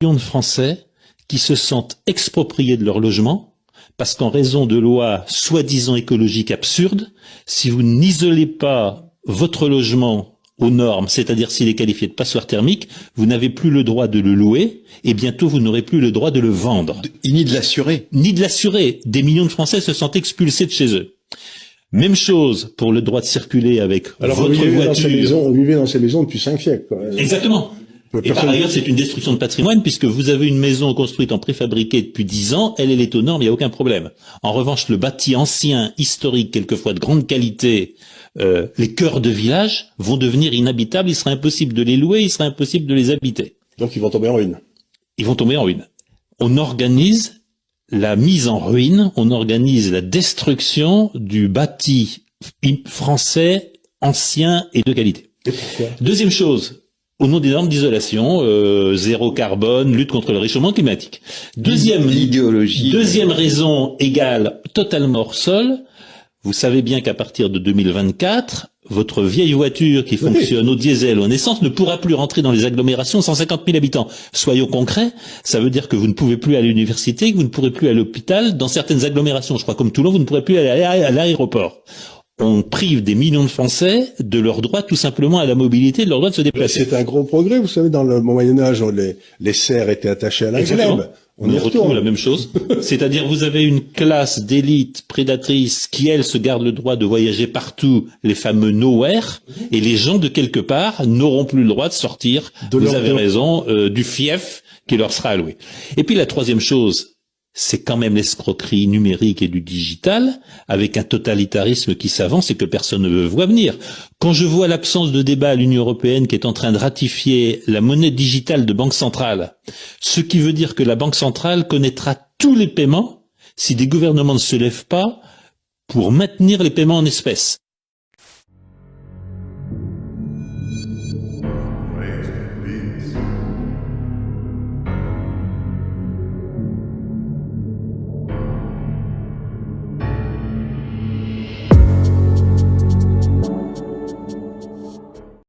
millions de Français qui se sentent expropriés de leur logement parce qu'en raison de lois soi-disant écologiques absurdes, si vous n'isolez pas votre logement aux normes, c'est-à-dire s'il est qualifié de passoire thermique, vous n'avez plus le droit de le louer et bientôt vous n'aurez plus le droit de le vendre. Ni de l'assurer. Ni de l'assurer. Des millions de Français se sentent expulsés de chez eux. Même chose pour le droit de circuler avec votre voiture. Vous vivez dans ces maisons depuis 5 siècles, quoi. Exactement. Et par ailleurs, c'est une destruction de patrimoine puisque vous avez une maison construite en préfabriqué depuis 10 ans, elle est aux normes, il n'y a aucun problème. En revanche, le bâti ancien, historique, quelquefois de grande qualité, les cœurs de village vont devenir inhabitables, il sera impossible de les louer, il sera impossible de les habiter. Donc ils vont tomber en ruine. Ils vont tomber en ruine. On organise la mise en ruine, on organise la destruction du bâti français ancien et de qualité. Et pourquoi ? Deuxième chose, au nom des normes d'isolation, zéro carbone, lutte contre le réchauffement climatique. Deuxième raison égale totalement hors sol. Vous savez bien qu'à partir de 2024, votre vieille voiture qui fonctionne au diesel ou en essence ne pourra plus rentrer dans les agglomérations 150 000 habitants. Soyons concrets, ça veut dire que vous ne pouvez plus aller à l'université, que vous ne pourrez plus aller à l'hôpital. Dans certaines agglomérations, je crois comme Toulon, vous ne pourrez plus aller à l'aéroport. On prive des millions de Français de leur droit tout simplement à la mobilité, de leur droit de se déplacer. C'est un gros progrès, vous savez, dans le Moyen-Âge, les serfs étaient attachés à la glèbe. On y retrouve la même chose. C'est-à-dire, vous avez une classe d'élite prédatrice qui, elle, se garde le droit de voyager partout, les fameux nowhere, et les gens de quelque part n'auront plus le droit de sortir, vous avez raison, du fief qui leur sera alloué. Et puis la troisième chose, c'est quand même l'escroquerie numérique et du digital, avec un totalitarisme qui s'avance et que personne ne veut voir venir. Quand je vois l'absence de débat à l'Union européenne qui est en train de ratifier la monnaie digitale de banque centrale, ce qui veut dire que la banque centrale connaîtra tous les paiements si des gouvernements ne se lèvent pas pour maintenir les paiements en espèces.